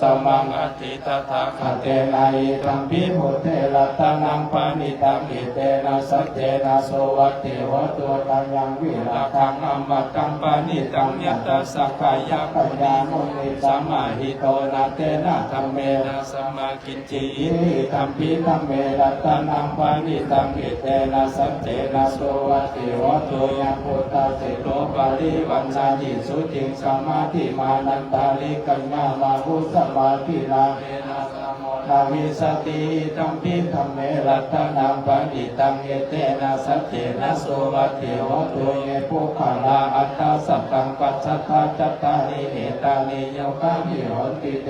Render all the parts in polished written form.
สมังอธิตถาคเตนะอิทัมปิพุทเทรัตนังปานิตังอิเตนะสัจเจนะโสวัตถิวตุตังยังวิราคังอมตังปานิตังยัตตสักขายะปัญญามุนิสัมมาหิโตนะเตนะธัมเมนะสัมมากินจิอิทัมปิธัมเมรัตนังปานิตังอิเตนะสัจเจนะโสวัตถิวตุยังพุทธะสิโลปาริวันชาญิสุติสมาธิมานันตาลิกัญญามาภุสมาธิลาเวนะสมโมทาวิสติธัมปิธัมเมรัตนังปานิตังเอเตนะสัจเจนะโสวัตถิวตุเยปุคคลาอัตตาสัพพังปัจจัตตาจัตตานิเหตานิโยคามิโหติเต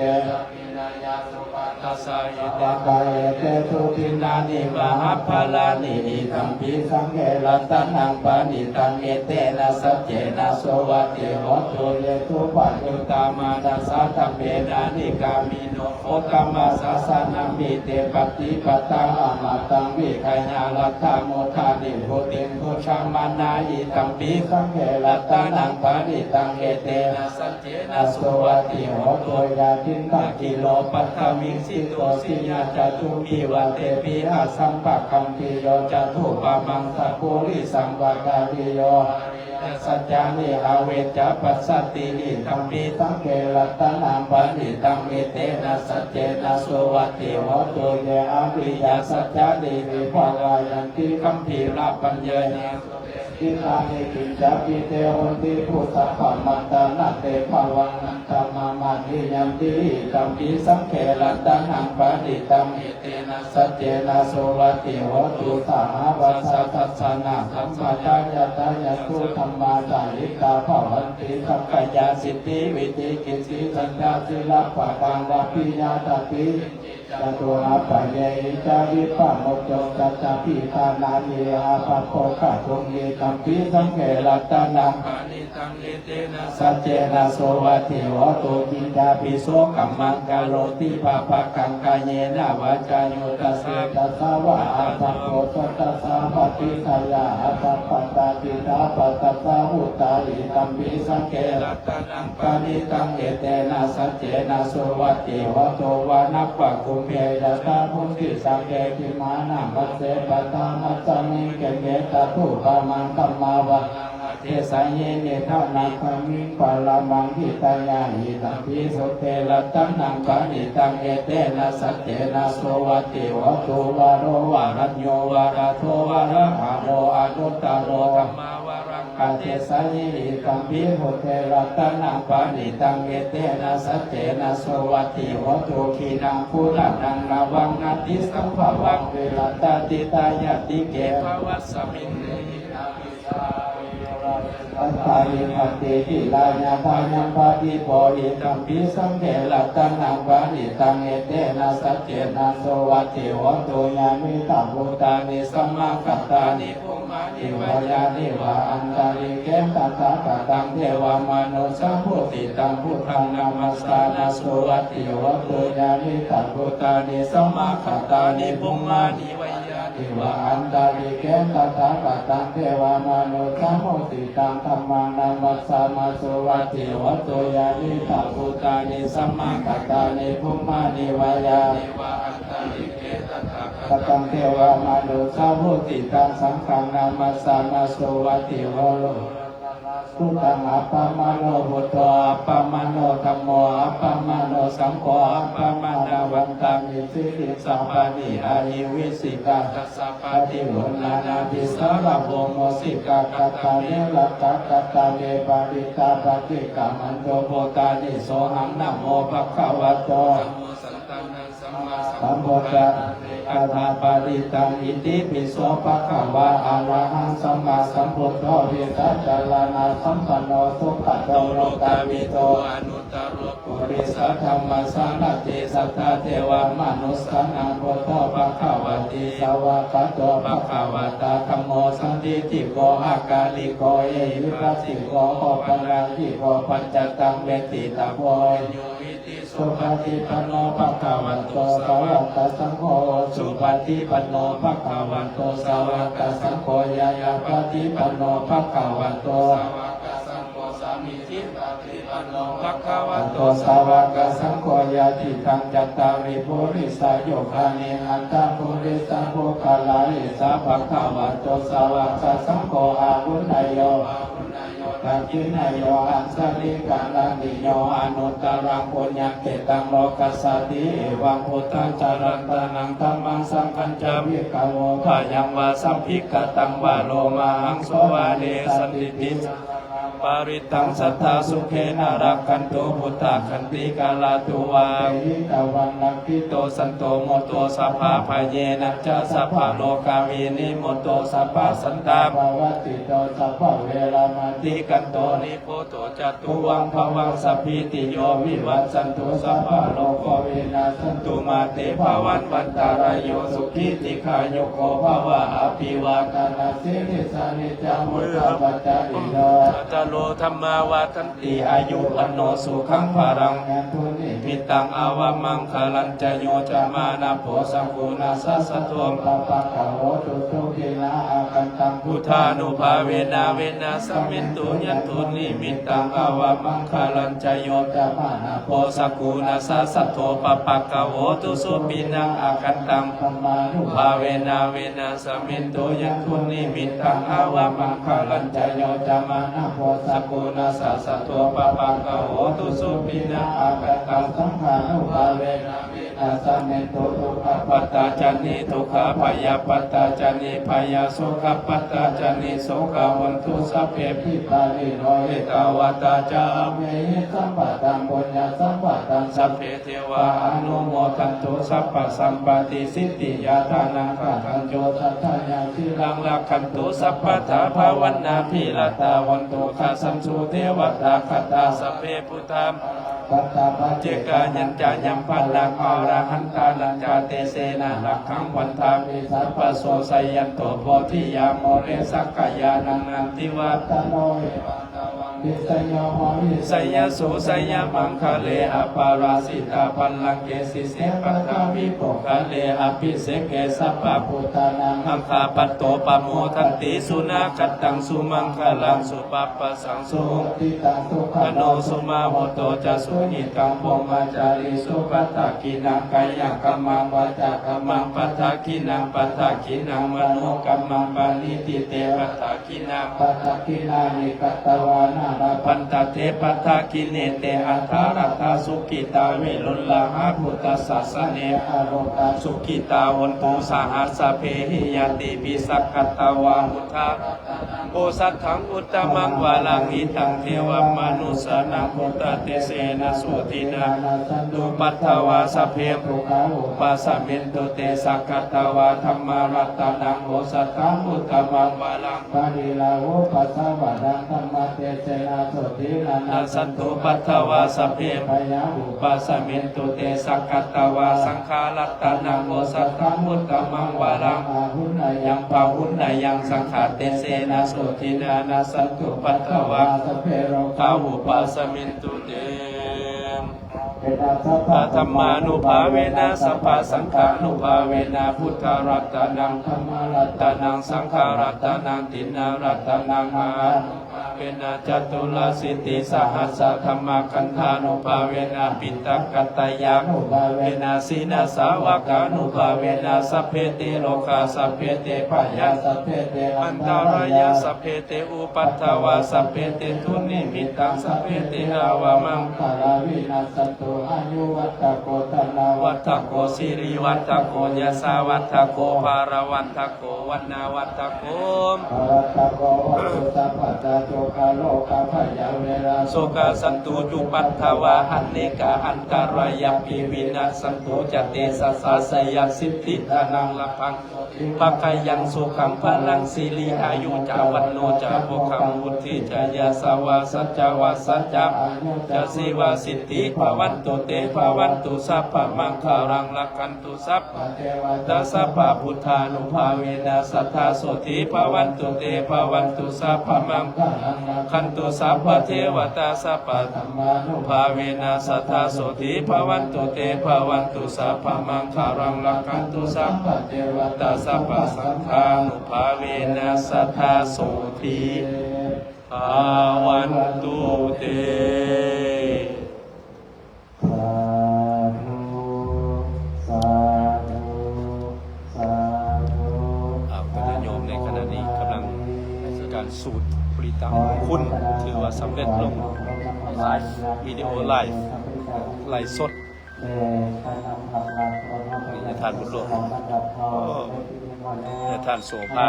ทัสสะอิตากายเตทุตินานิมหาภลานิธัมปิสังเกรัตนังปานิตังเอเตนะสัจเจนะโสวัตถิวตุเยตุปัจจุตามานัสสะธัมเมนานิกามิโนโอตัมมาสัสสะนามิเตปฏิปตังอมตังวิคัยญาลัตถโมทานิโพติโพชังมานาอิธัมปิสังเกรัตนังปานิตังเอเตนะสัจเจนะโสวัตถิวตุยาทินตะกิโลปัตถมิงสิโตสิยาจตุมิวันเตปิอาสัมปะคัมปิโยจตุปะมังสะปุริสังวากาลิโยสัจจานิอาเวจจะปัสสตินิธัมปิสังเกรัตนังปานิตังเอเตนะสัจเจนะโสวัตถิวตุเยอภิยาสัจจานิวิภวายันติคัมภีระปัญญาเนทิฏฐานิกิจจปิเตโหติพุทธะขัมมัตตานะเตภวังนันตมามานิยันติธัมปิสังเกรัตนังปานิตังเอเตนะสัจเจนะโสวัตถิวตุสหวัสสะทัสสนะธัมมาจายตายตุธัมมาจาริกาภวันติสัพพยาสิทธิวิธิกิจสิสัญญาสิลปะกังวะปิยาตติจตุอาปัญญาจาริปะโมจงจัตตาปิธานานิอาภโภคะทุงเยธัมปิสังเกรัตนังปานิตังเอเตนะสัจเจนะโสวัตถิวตุจิตาปิโสกัมมังกะโลติภะภะกังกายเยนะวาจายุตัสสะตัสสะวะอาภโภตัสสะปฏิทายาอาภปัตตาติตาปัตตะหุตาอิธัมปิสังเกรัตนังปานิตังเอเตนะสัจเจนะโสวัตถิวตุวานัปปะคุเมยตาภุติสังเกติมานะมัสเสปตามัสสมิเกเมตตุปะมังคัมมาวะเทสายเยเนทานาคามิปะละมังหิตายาหิตัมปิสุเตรัตนังปานิตังเอเตนะสัจเจนะโสวัตถิวตุวาโรวารัญโยวาราโทวาระหะโรอนุตตโรธัมมาวารังคาเทสายเยตัมปิสุเตรัตนังปานิตังเอเตนะสัจเจนะโสวัตถิวตุขีนังพุทธังนาวังนาติสัมภวังเวรตติตายติเกภวัสสมิงปัตตานิภัตติทิลาญาภาญังปาติโพหิธัมปิสังเกรัตนังปานิตังเอเตนะสัจเจนะโสวัตถิวตุญามิตัมพุตานิสัมมากัตตานิภูมานิวายานิวาอันตาริเกมตัสสะกตังเทวามนุสัมพุติตังพุทธังนามัสสานะโสวัตถิวตุญามิตัมพุตานิสัมมากัตตานิภูมานิวายานิวาอันตาริเกมตัสสะกตังเทวามนุสัมพุติตังธัมมังนามัสสานะโสวัตถิวตุญามิตัมพุตานิสัมมากัตตานิภูมานิวายานิวาอันตาริเกตัสสะกตังเทวามนุสัมพุติตังสังฆังนามัสสานะโสวัตถิวโลพุทธังอัปปมาโนพุทโธอัปปมาโนธัมโมอัปปมาโนสังโฆอัปปมานาวันตังอิสิติสัพพะนิอายิวิสิกาตัสสะปะทิโหนานาทิสารโภโมสิกากัตตาเนลัตตะกัตตาเนปาริตาปะติกามันโตโพตานิโสหังนะโมภะคะวะโตสัมโพธะอัฏฐปาริตังอิติปิโสภะคะวะอะระหังสัมมาสัมพุทโธวิสัจจารณะสัมปันโนสุขโตโลกาวิโตอนุตตรปุริสธรรมสารติสัทธาเทวมนุสสานังพุทโธภะคะวะติสวากขาโตภะคะวะตาธัมโมสันติติโกอากาลิโกเอหิปัสสิโกโอปัญญังทิโกปัญจตังเวทิตาโพสุปฏิปันโนภะคะวะโตสาวกสังโฆสุปฏิปันโนภะคะวะโตสาวกสังโฆยายาปฏิปันโนภะคะวะโตสาวกสังโฆสามิจิปฏิปัน ภะคะวะโตสาวกสังโฆญาติทังจัตตาริปุริสายโยคานิอัตตาปุริสังโฆคาลาลิสาภะคะวะโตสาวกสังโฆอาหุนายโยตัจจินายโยอัสสลิกาลังกิโยอนุตตรังปุญญเกตังโลกัสสติเอวังพุทธังจารันตนังธัมมังสังฆัญจาวิกโวภายังวาสัมภิกตังวาโลมาหังโสวาเดสันติติปาริตังสัทธาสุเขนะรักขันโตพุทธาคันติกาลาตุวาหิตวันนักขิโตสันโตโมโตสัพพะภะเยนะจะสัพพะโลกาวินิโมโตสัพพะสันตาภวติโตสัพพะเวรามณีกันโตนิโพโตจตุวังภวังสัพพิติโยวิวัชชันตุสัพพะโลกวินาศสันตุมาเตภวันวันตารายโยสุขิติขายุโกภวะอภิวาทนาสิริสานิจามุตตะปัจจริโนโลธรรมาวาทันติอายุวันโนสุขังภารังมิตังอาวามังคลัญจโยจามานาโพสังกุณาสัสสะทวมปะปะกะโหตุสุขินาอาคันตังพุทธานุภาเวนะเวนะสัมมิตุยันตุนิมิตังอาวามังคลัญจโยจามานาโพสังกุณาสัสสะทวมปะปะกะโหตุสุปินังอาคันตังธัมมานุภาเวนะเวนะสัมมิตุยันตุนิมิตังอาวามังคลัญจโยจามานาโพสักกุณาสัสสะตัวปะปังกะโหตุสุปินะอาคัตตังสังฆานุภาเวนะวินาสเมตุทุกขปัตตาจานิทุกขพยาปัตตาจานิพยาสุขปัตตาจานิโสกาวันตุสัพเพปิปาริโนเอตาวตาจาเมหิสัมปะตังปุญญสัมปะตังสัพเพเทวาอนุโมทันตุสัพพะสัมปติสิทธิยาทานังขันโจทัตถายาทิรังลักขันตุสัพพะทาภาวันนาภิลตาวันตุขาสัมสุเทวตาคตาสัพเพพุทธามปัตตาปัจเจกายัญจายัมพันลังอรหันตาลัญจาเตเสนาลักขังวันทามิสัพพโสไสยันโตโพธิยามโมเรสักกายานังนันติวัตโนวิสยโมวิสยสุสยมังคะเลอปาราสิตาพันลังเกสิเสปัตตาวิปุคะเลอภิเสเกสัพพะพุทธานังอังคาปัตโตปโมทันติสุนาคัตตังสุมังคลังสุปัปปะสังสุติตังสุขโนสุมาโหโตจะสุหิตังพงมาจาริสุปัตตะกินังกายังกัมมังวาจากัมมังปัตตะกินังปัตตะกินังมโนกัมมังปานิติเตปัตตะกินังปัตตะกินานิกัตตวานาปันตเทปัตตะกิเนเตอัฏฐารัตถสุกิตาเวลุลลาหะพุทธศาสเนอโรตาสุกิตาวันตุสหัสสะเพหิยติปิสักขตวามุทาโอสัทธังอุตตมังวาลังอิตังเทวมนุสานังพุทธเตเสนะสุตินาดุปัตถวาสเพปุขาอุปาสมินตุเตสักขตวาธัมมารัตนังโอสัทธังอุตตมังวาลังปาริลาโวปัสสาวะดังธัมมาเตเสนะสุตินาสันตุปัตถวาสเพพยาอุปาสมินตุเตสักขตวาสังฆารัตนังโอสัทธังอุตตมังวาลังยังภาหุนายังสังฆาเตเสนะสุทินานาสันตุปัตถวาสเพโรคาอุปาสมินตุเตธรรมานุภาเวนะสัพพสังฆานุภาเวนะพุทธรัตนังธัมมารัตนังสังฆารัตนังตินารัตนังอาเวนะจตุลสิทธิสหัสสะธรรมคันธานุภาเวนะปิตกัตตยานุภาเวนะสีนาสาวกานุภาเวนะสัพเพเตโลกาสัพเพเตพยาสัพเพเตอันตรายาสัพเพเตอุปัฏฐวาสัพเพเตทุนิมิตังสัพเพเตอาวามังคาราวินาสตุอายุวัตโกตนาวัตโกสิริวัตโกยะสาวัตโกภารวัตโกวันนาวัตโกภารโกวัตสัพพะโจกาโลกาพยาเวราโสกาสันตุจุปัฏฐวาหันเนกาอันตรายปิวินาสันตุจเตสสะสยสิทธิธนังละพังปักยังสุขังพลังสิริอายุจาวันโนจาภคังวุฒิจายาสวาสัจจวาสัจจจะสิวาสิทธิภวันตุเตภวันตุสัพพมังคารังละกันตุสัพตัสสะปะพุทธานุภาเวนะสัทธาโสติภวันตุเตภวันตุสัพพมังคันตุสัพพเทวตาสัพพธรรมานุภาเวนะสัทธาโสติภวันตุเตภวันตุสัพพมังคารังละกันตุสัพพเทวตาสัพพสังฆานุภาเวนะสัทธาโสติภวันตุเต สูตรปริตามงคลถือว่าสำเร็จลงไลฟ์วิดีโอไลฟ์สดนี่จะทานบุญหลวงจะทานโสภา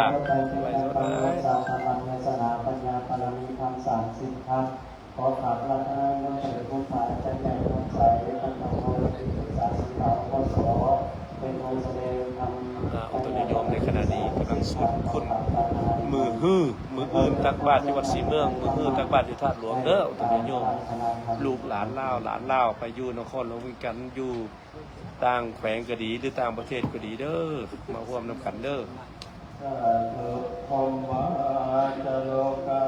ไว้สดขอขับรัตนาโยมเถิดผู้ผ่านใจใหญ่ดวงใสตั้งแต่โลกที่ศึกษาสิกขาโคสเป็นองค์แสดงธรรมอุปนิยมในขณะนี้กำลังสวดคุณมืออื่นตักบาตรที่วัดศรีเมืองมือฮื้อตักบาตรที่ธาตุหลวงเด้ออุปนิยมลูกหลานเล่าวไปอยู่นครหลวงวิกันอยู่ต่างแขวงก็ดีหรือต่างประเทศก็ดีเด้อมาร่วมนำกันเด้อพมวาจโลกา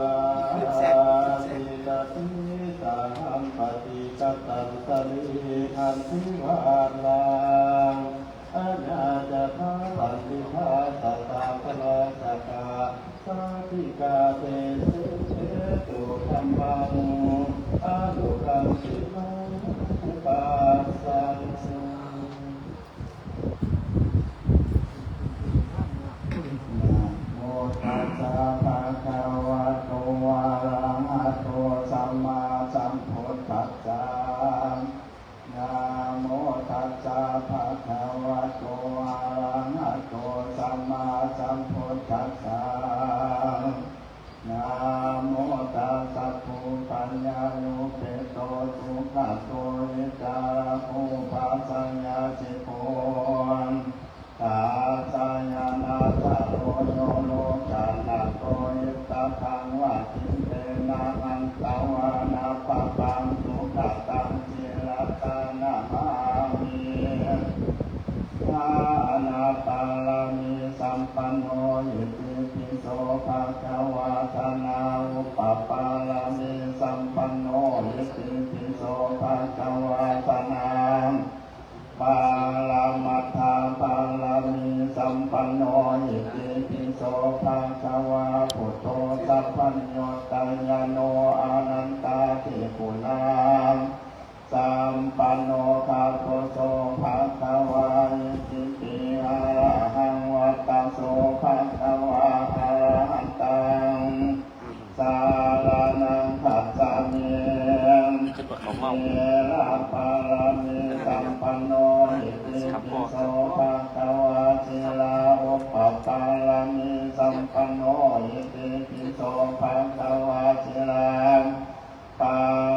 สิตติสาหัมปฏิกัตตังสลิทันทิวาลังอาญาจะทาปันติภาสตาภลาสกาสาธิกาเตสุเตตุธัมมังอาลุกังสิมังอุปาสังสุตัสสะภะคะวะโตอะระหะโตสัมมาสัมพุทธัสสะนะโมตัสสะภะคะวะโตอะระหะโตสัมมาสัมพุทธัสสะนะโมตัสสะภูปัญญาโยเปโตสุขโตวิจารภูปัสสัญญาจิโกตาสายานาตาโรโยโลกานาโตยิตาทังวะทิเตนะอันตาวานาปะปังสุขตังจิรัตานามามิอานาปาลามิสัมปันโนยิติปิโสภะคะวะทานาอุปปาลามิสัมปันโนยิติปิโสภะคะวะทานาปาลามัทธาปาลามิสัมปันโนอิติปิโสภะคะวะพุทโธสัพพัญโยตัญญโนอานันตาทิปุนาสัมปันโนภะโตโสภะคะวะอิติปิอะระหังวัตตโสภะคะวะอะระหันตังสารนังคัจฉามิเอระปารามิสัมปันโนอิติปิโสภะคะวะจิลาอุปปารามิสัมปันโนอิติปิโสภะคะวะจิลาปา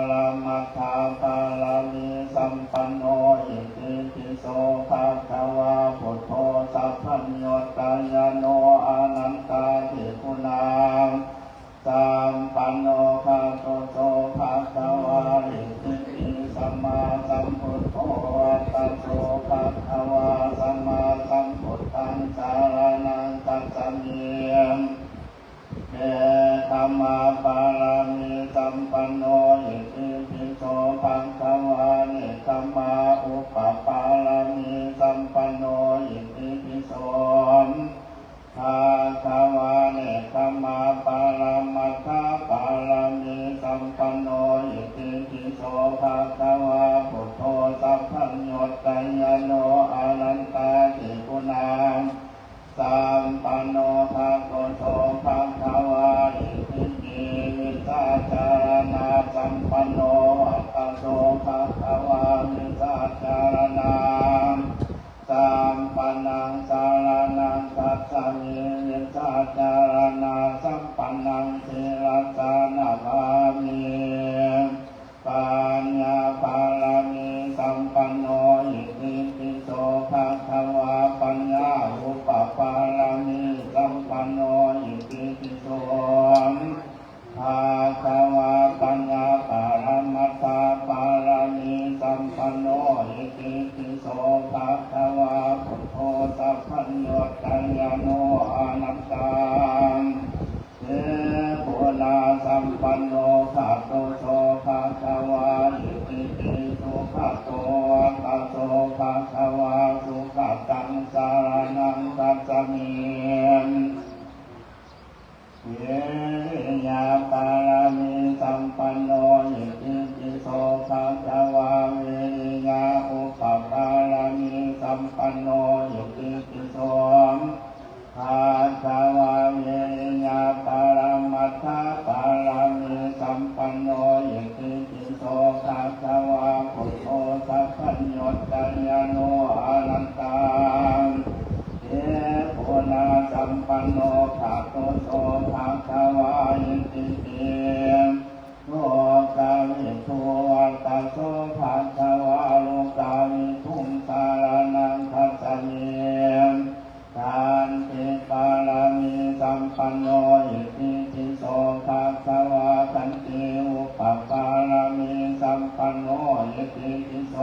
รามัทธาปารามิสัมปันโนอิติปิโสภะคะวะพุทโธสัพพัญโยตัญญโนอานันตาทิปุนาสัมปันโนภะโตโสภะคะวะอิติปิสัมมาสัมพุทโธตัสโสภะคะวะสัมมาสัมพุทธังสารนังคัจฉามิเอธัมมาปารามิสัมปันโนอิติปิโสภะคะวะเนธัมมาอุปปารามิสัมปันโนอิติปิโสภะคะวะเนธัมมาปารามัทธาปารามิสัมปันโนอิติปิโสภะคะวะพุทโธสัพพัญโยตัญญโนอานันตาทิปุนาสัมปันโนภะโตโสภะคะวะอิติปิวิสาจารณาสัมปันโนอัตตโสภะคะวะวิสาจารณาสัมปันนังสารนังคัจฉามิวิสาจารณาสัมปันนังสิรัสสานามามิปัญญาปารามิสัมปันโนอิติปิโสภะคะวะปัญญาอุปปารามิสัมปันโนอิติปิโสภะคะวะปัญญาปารามัตถาปารามิสัมปันโนอิติปิโสภะคะวะพุทโธสัพพัญโยตัญญโนอานัตตังเตปุนาสัมปันโนภะโตโสภะคะวะอิติปิโสภะโตตัสโสภะคะวะสุขตังสารนังคัจฉามิเยยะปารามิสัมปันโนอิติปิโสภะคะวะเวริยะอุปปารามิสัมปันโนอิติปิโสภะคะวะเวริยะปารามัทธ ตัญญโนอนันตังเอโกนาสัมปันโนภะโตโสภะคะวาอิติปิโลกาวิทูวัตโสภะคะวาโลกาวิทุงสารนังคัจฉามิทานติปารามิสัมปันโนอิติปิโสภะคะวาคันติอุปปารามิสัมปันโนอิติปิโส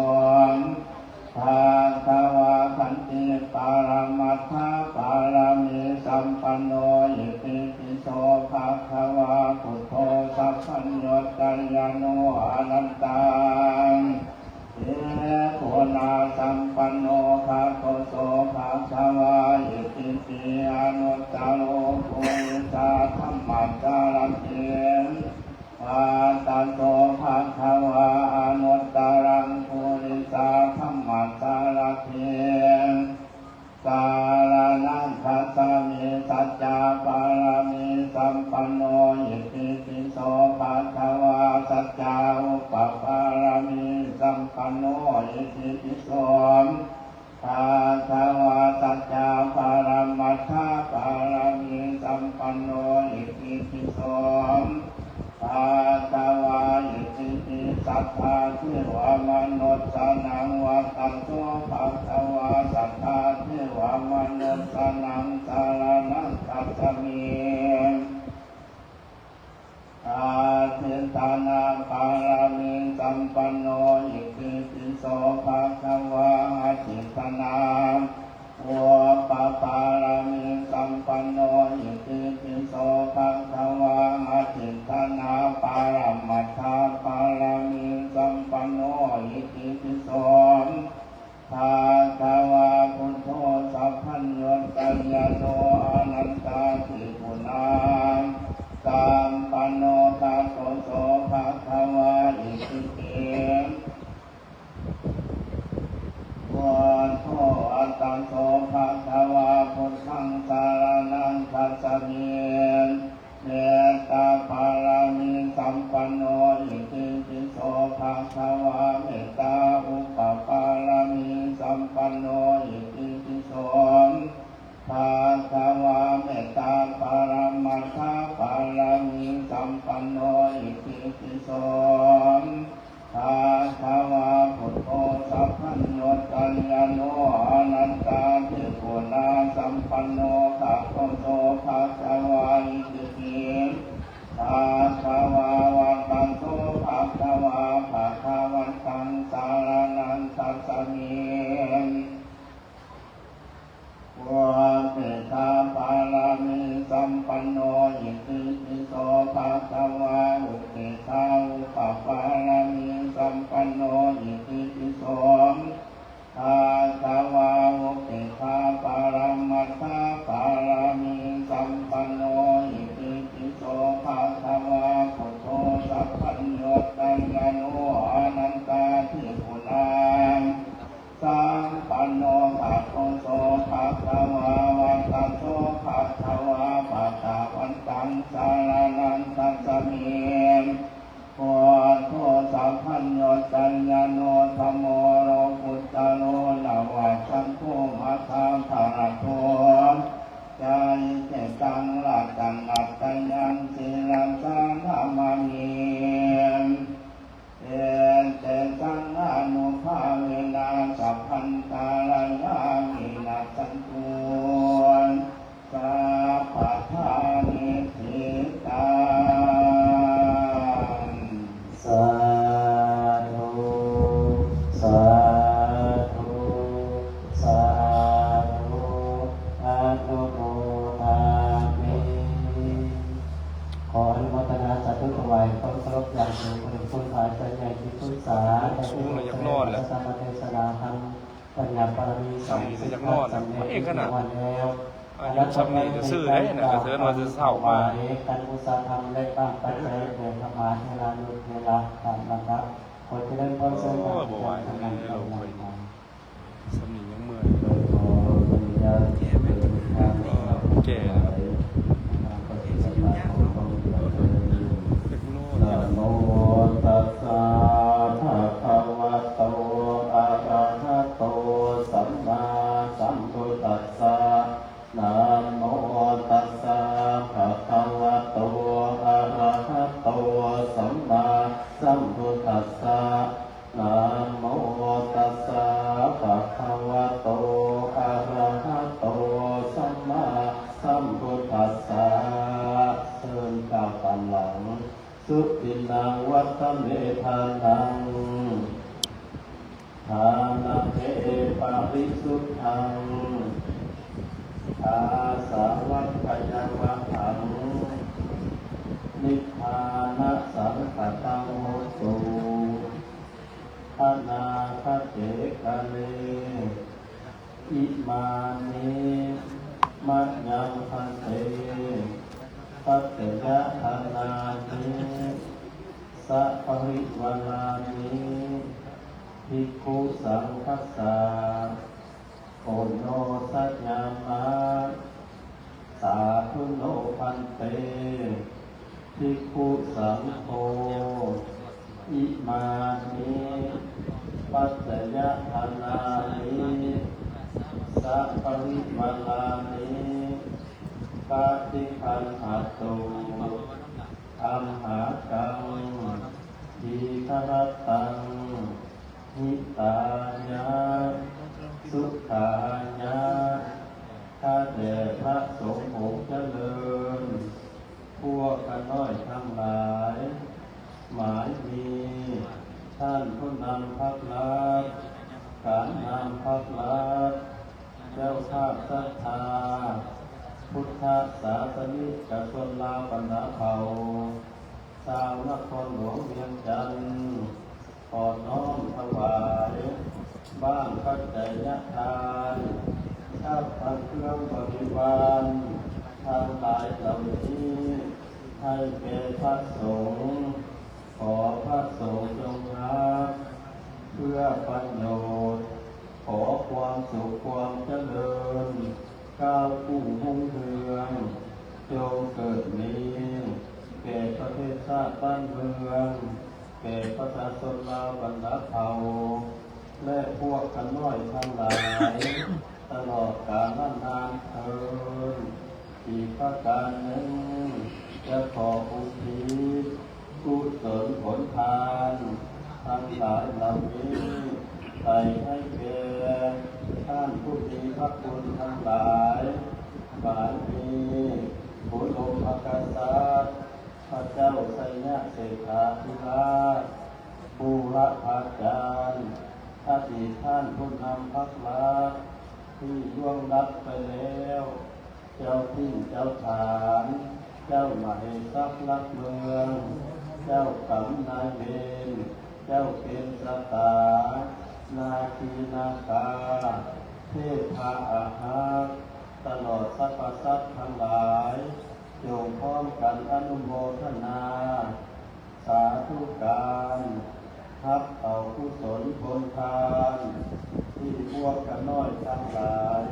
ภะคะวาคันติปารามัตถปารามิสัมปันโนอิติปิโสภะคะวาพุทโธสัพพัญญตัญญโนอนันตังเอโกนาสัมปันโนภะโตโสภะคะวาอิติปิอนุตตโรปุริสาธัมมัสสารถิวาตโสภะคะวาอนุตตรังปุริสาธัมมัสสารถิสารนังคัจฉามิสัจจาปารามิสัมปันโนอิติปิโสภะคะวาสัจจาอุปปารามิสัมปันโนอิติปิโสภะคะวาสัจจาปารามัตถปารามิสัมปันโนอิติปิโสภะคะวาอิติปิสัทธาเทวมนุษย์สนังวัตโตภะคะวาสัทธาเทวมนุษย์สนังสารนังคัจฉามิอาทินทานาปารามิสัมปันโนอิติปิโสภะคะวะอาทินทนาโอปปารามิสัมปันโนอิติปิโสภะคะวะอาทินทนาปารามัตถปารามิสัมปันโนอิติปิโสภะคะวะพุทโธสัพพัญญตัญญโนอนันตาทิปุนาสัมปันโนภะโตโสภะคะวะอิติปิวันโตอัตตังโสภะคะวะพุทธังสารนังคัจฉามิเมตตาปารามิสัมปันโนอิติปิโสภะคะวะเมตตาอุปปารามิสัมปันโนอิติปิโสภะคะวะเมตตาปารามัตถปารามิสัมปันโนอิติปิโสภะคะวะพุทโธสัพพัญญตัญญโนอนันตาทิปุนาสัมปันโนภะโตโสภะคะวะอิติปิภะคะวะวันตังโสภะคะวะภะคะวันตังสารนังคัจฉามิวะเปตาปารามิสัมปันโนอิติปิโสภะคะวะอุเปตาอุปปารามิสัมปันโนอิติปิโสภะคะวะอุเปตาปารามัตถปารามิสัมปันโนอิติปิโสภะคะวะพุทโธสัพพัญญตัญญโนอนันตาทิปุนาสัมปันโนภะโตโสภะคะวะวัตโตภะคะวะปะตะวันตังสารนังคัจฉามิพุทโธสัพพัญญตัญญโนธัมโมโรพุทธโลนะวัชชันโฆมัคคังภาระโตใจเจตังละตังอัตตัญญังสีลังสังฆามามิเอเตสังอนุภาเวนะสัพพันตาลายามินาสันตุสัพพะทานิทิตังสาธุสาธุสาธุอนุโมทามิ ขออนุโมทนาสาธุถวายความเคารพอย่างสูงพระคุณพระอาจารย์ใหญ่ที่ปรึกษาในพระธรรมเทศนาธรรมปัญญาปรมีสัมมาสัมพุทธวันแล้วอายุชำนิจะซื้อได้นะเสนอจะเศร้ามาการอุตสาหกรรมได้บ้างปัจจัยเดินธรรมะเวลาลุเวลาตามลำดับคนที่เล่นพอเส้นทางการทำงานเราสำนียังเมื่อย ขอปริญญาแก่ไม่ถึงทาง แก่แล้วเป็นโน่น นะโมตัสสะภะคะวะโตอะระห สสะนะโมตัสสะภะคะวะโตอะระหะโตสัมมาสัมพุทธัสสะนะโมตัสสะภะคะวะโตอะระหะโตสัมมาสัมพุทธัสสะเชิญกล่าวตามหลังสุตินังวัฏเมธานังทานาเทปะริสุทธังอาสาวัคคยังวะหังนิพพานะสังขตังโหตุอนาคเจกะเลอิมานิมัจยังพันเตปัจเจยะธานานิสัพพริวานานิภิกขุสังฆัสสะโอโนสัจญามะสาธุโนพันเตภิกขุสังโฆอิมานิปัจจยทานานิสัพพริวานานิปาติคันหาตุอัมหากังทีฆรัตตังหิตายะสุขายะข้าแต่พระสงฆ์ผู้เจริญพวกกันน้อยทั้งหลายหมายมีท่านผู้นำพักลัดการนำพักลัดเจ้าภาพศรัทธาพุทธศาสนิกชนลาวบรรดาเผ่าชาวนครหลวงเวียงจันทร์ขอน้อมถวายบ้างปัจจัยทานข้าวผัดเครื่องบริวารทางหลายเหล่านี้ให้แก่พระสงฆ์ขอพระสงฆ์จงรับเพื่อประโยชน์ขอความสุขความเจริญก้าวกู้หุ่งเรืองจงเกิดมีแก่ประเทศชาติบ้านเมืองแก่ประชาชนลาวบรรดาเผ่าและพวกกันน้อยทั้งหลายตลอดกาลนานเทินอีกประการหนึ่งจะขออุทิศกุศลผลทานทั้งหลายเหล่านี้ไปให้แก่ท่านผู้มีพระคุณทั้งหลายบารมีบุญองค์พระกษัตริย์พระเจ้าไสยเศรษฐาธิราชบูรพาจารย์อดีตท่านผู้นำพักลัดที่ล่วงลับไปแล้วเจ้าที่เจ้าฐานเจ้าหมายทรัพย์ลักเมืองเจ้ากรรมนายเวรเจ้าเป็นสตานาคีนาคาเทพาอาหารตลอดสรรพสัตว์ทั้งหลายจงพร้อมกันอนุโมทนาสาธุการทับเอากุศลผลทานที่พวกกันน้อยทั้งหลาย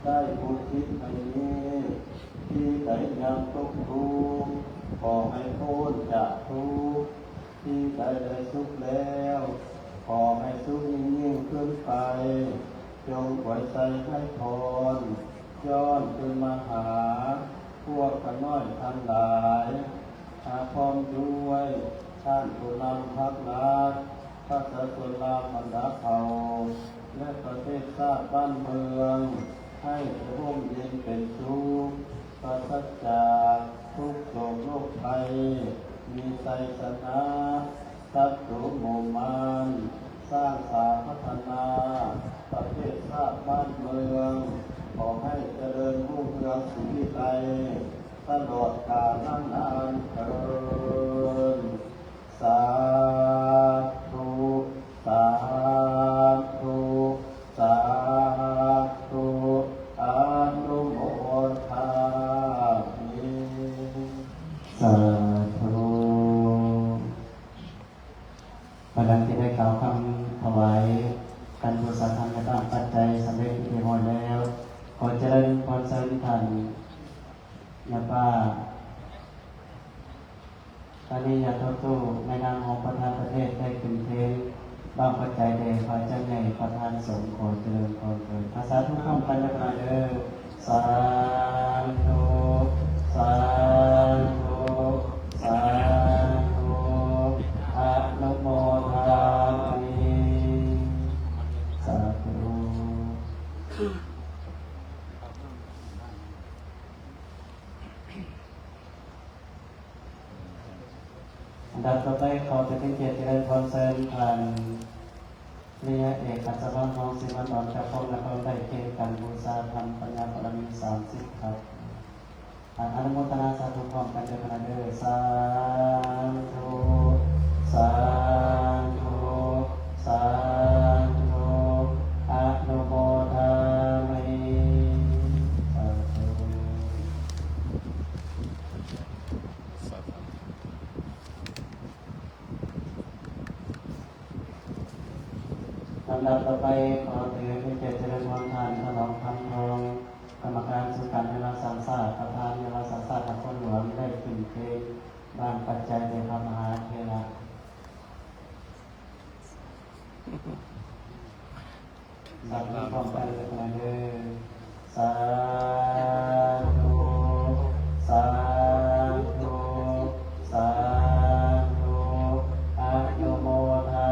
ได้บุญทิศในนี้ที่ใดยังตกทุกข์ขอให้พ้นจากทุกข์ที่ใดได้สุขแล้วขอให้สุขยิ่งขึ้นไปจงไว้ใจให้พรย้อนขึ้นมาหาพวกกันน้อยทั้งหลายพร้อมด้วยท่านผู้นำพักลัดพระศาสนาบรรดาเผ่าและประเทศชาติบ้านเมืองให้ร่มเย็นเป็นสุขปราศจากทุกโศกโรคภัยมีใจชนะสัตว์โมมานสร้างสาพัฒนาประเทศชาติบ้านเมืองขอให้เจริญรุ่งเรืองสุขใจตลอดกาลนานเถิดสาธุสาธุสาธุอนุโมทามิสาธุวันนั้นที่ได้กล่าวคำถวายการบูชาธรรมและตั้งปัจจัยสำเร็จเรียบร้อยแล้วขอเจริญพรสาธุท่านยาป้าตอนนี้ยาโตโต้ในนามของประธานประเทศได้ขึ้นเทศ บางปัจจัยเดชพระเจ้าใหญ่ประธานสงฆ์ขอเจริญพรเถิดภาษาทุกข้ามปัญญาเด้อสาธุสาธุสาธุอะนุโมทามิสาธุอันดับต่อไปขอเป็นเกียรติเจริญพรเสริมผ่านเรียเอกอัศวรของศิวันดอนกับพงศ์และพงศ์ได้เกี่ยวกันบูชาธรรมปัญญาบารมี30ครับอนุโมทนาสาธุพร้อมกันเด้อพระเด้อสาธุสาธุสาธุอนุโมทามิสาธุลำดับต่อไปขอถือเป็นเกียรติเจริญพรทานถนอมคำทองกรรมการสุการเวลาสังสารประธานเวลาสังสารทางคนหลวงได้ขึ้นเพลงบางปัจจัยในพระมหาเทระสักการพร้อมกันเลยนะเด้อสาธุสาธุสาธุอนุโมทา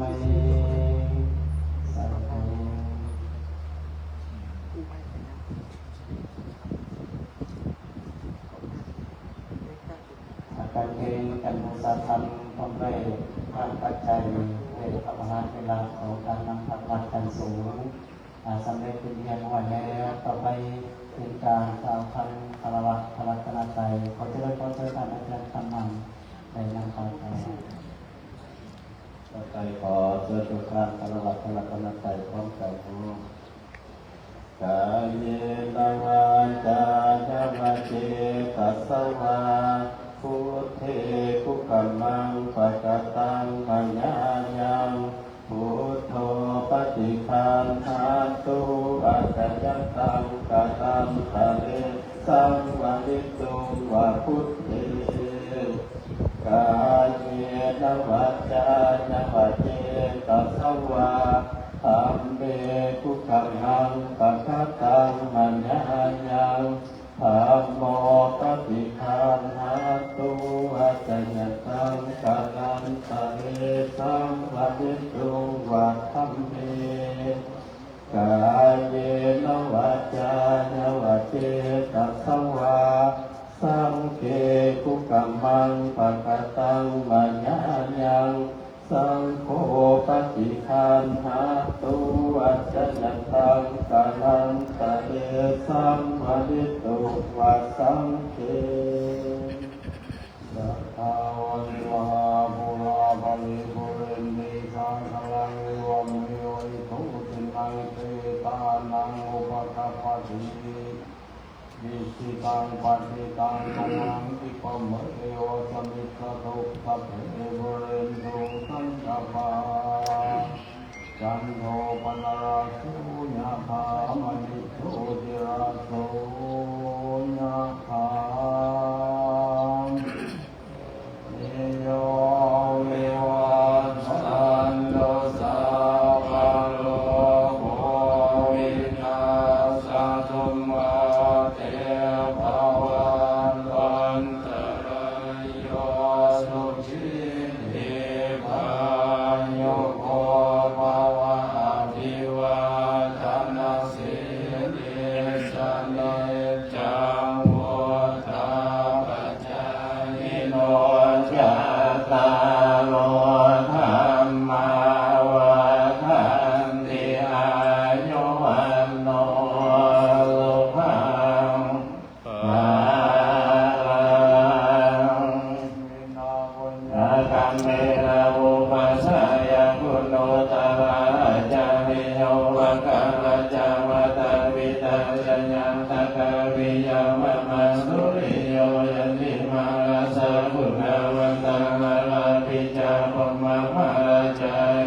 มิสาธุ การเองการบูชาธรรมต้องได้ทางปัจจัยในพระมหาเวลาของการนำพักวัดกันสูงสำเร็จเป็นเพียงวันแล้วต่อไปเป็นการกล่าวคำคารวะพระรัตนตรัยขอเจริญพรเจริญการอาจารย์คำนำในนามพระเจ้าต่อไปขอเจริญพรคารวะพระรัตนตรัยพร้อมกันกายเยตวาจาจะวะเจตัสสวาพุทเทกุกัมมังปัจจตังปัญญายังพุทโธปฏิคันหาตุอัจจยันตังกตัมทะเลสังวริตุวะพุทเทกายเยนวัจจานวัจเจตัสสวาธัมเมกุกัมมังปัจจตังปัญญายังธัมโมปฏิคันหาตุอัจจยันตังกตัมทะเลสังวริตุวะธัมเมกายเยนวัจจานวัจเจตัสสวาสังเกกุกัมมังปัจจตังปัญญายังสังโฆปฏิคันหาตุอัจจยันตังกตัมทะเลสังวริตุวะสังเฆสัทธาวันวาปุราภริปุเรนติสังขลังเอวเมวิโสตินังเตตานังอุปกัปปติวิสิตังปัจจิตังตุมังอิปะมะเอวะสมิทธะทุสัพเพปุเรนตุสังกปาจันโทปนราสุญาภามณิโชติราโสญาภาเนโยวิวัชชันโตสัพพะโลกวินาศตุมาเตภวันวันตรายโยสุขิติพายุโกภวะอภิวาทนาสิริสเนจังวุฒาปัจจายโนจัตตาโลธรรมาวันติอายุวันโนสุขังภาลังมินาบุญญาคัมเมนะอุปัสสยคุณโนตวะจามิโยวะกะละจาวะตะวิตายันตะกะวิยามะมะสุริโยยันติมาราสะคุณาวันตังอะระปิจาภมะภะราจัน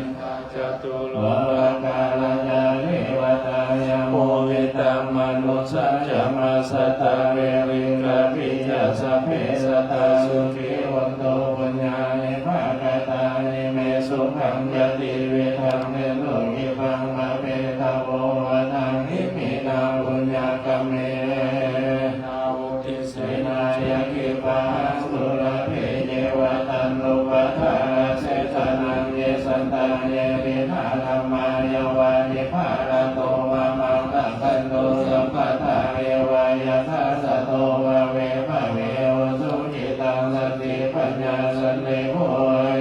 จตุโลกาลยานิวัตายาโมวิตัมมนุสัจจมัสสะตะเวริงกะปิยะสัพเพสัตตาสุขีวันโตปัญญานิภาคตานิเมสุขังยติเว ภาลโตวะมังคะคันโตสัมปทาเรวายะทัสสะโตวะเวภะเวโอสุจิตังสติปัญญาสันติโภย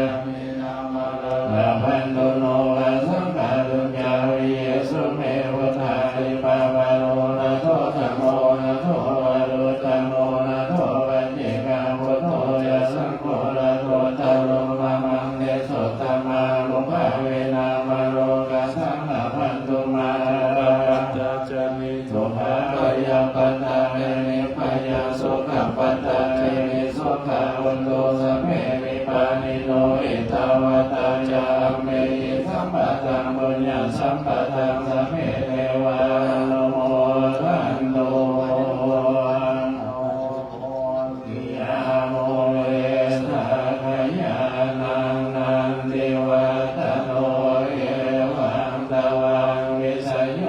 ละพันตุโนวะสังฆาตุญาวิเยสุเมวุทาริปาวะโนนะโทธัมโมนะโทวะรุตัมโมนะโทปัญเจกาพุทโธยะสังโฆนะโทตัลโลมะมังเนโสตมาลุภะเวนะ มโรกัสสังฆพันตุมาปัจจานิสุภาปยาปัตตาเมนิปยาสุขปัตตาเมนิสุขาวันโตสัมเมวิปานิโนอิตาวตาจาเมหิสัมปะทังบุญญาสัมปะทังสัมเมเทวานุโมทันโตยาโมเอสะขยานังนันติวัตโนเอวังตวังวิสยโย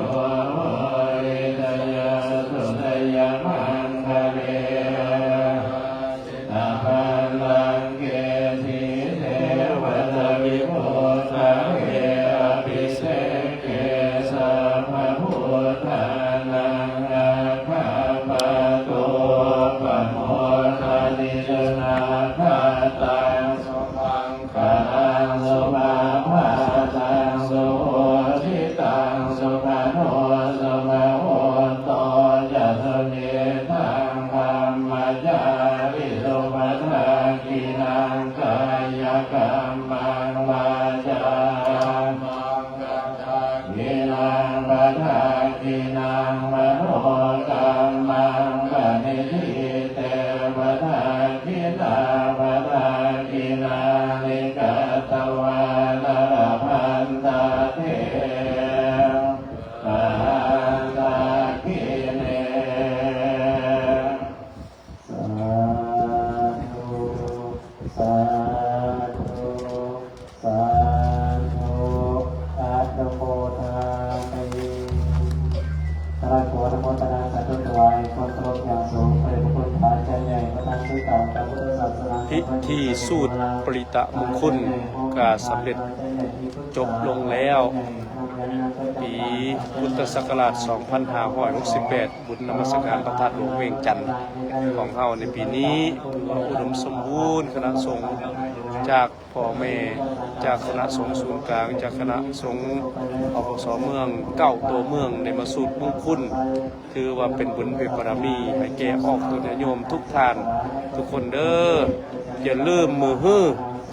ริตยาสุตยามังคะเลตาพันลังเกติเทวตาวิโภคาเวอภิเสกเกสัพพพุทธานังอาคาปะโตปะโมทานิจนาคาตังสุขังขังสุมาภาตังสุโหทิตังสุขโนสุมาโหโตยัตเนตังธรรมจาริโลภัทากินังกายกรรมังวาจามังกัจจากินังภัทากินังมโนกรรมังปณิทิเตภัทากินาภัทากินานิกัตตวาลาภันตาเทภันตากิเนสาธุสาธุสาธุอาตุโมทามิพระโกรธโมทนาสาธุถวายความเคารพอย่างสูงพระพุทธาจารย์ใหญ่ประธานสื่อต่างพระพุทธศาสนา พิธีสูตรปริตะมงคลก็สำเร็จจบลงแล้วปีพุทธศักราช 2568 บุญนมัสการพระธาตุหลวงเวียงจันทร์ของเฮาในปีนี้อุดมสมบูรณ์คณะสงฆ์จากพ่อแม่จากคณะสงฆ์ศูนย์กลางจากคณะสงฆ์อปสเมืองเก้าตัวเมืองในมาสูตรมงคลถือว่าเป็นบุญเป็นบารมีให้แก่ออกตัวโยมทุกท่านทุกคนเด้ออย่าลืมมือฮื้อ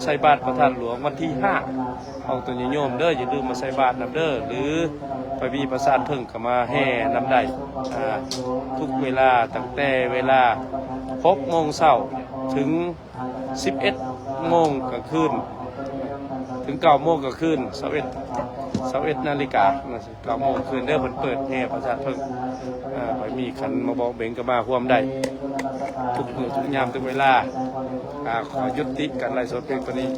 ใส่บาตรพระธาตุหลวงวันที่5ออกตัวโยมเด้ออย่าลืมมาใส่บาตรนำเด้อหรือไปมีประสาทเพิ่งก็มาแห่นำได้ทุกเวลาตั้งแต่เวลา6 โมงเช้าถึง11 โมงกลางคืนถึง9 โมงกลางคืน21 นาฬิกา9 โมงคืนเด้อเปิดแห่ประสาทเพิ่งไปมีขันมาบอกเบ่งก็มาร่วมได้ทุกมื้อทุกยามทุกเวลาขอยุติการไลฟ์สดเพียงตัวนี้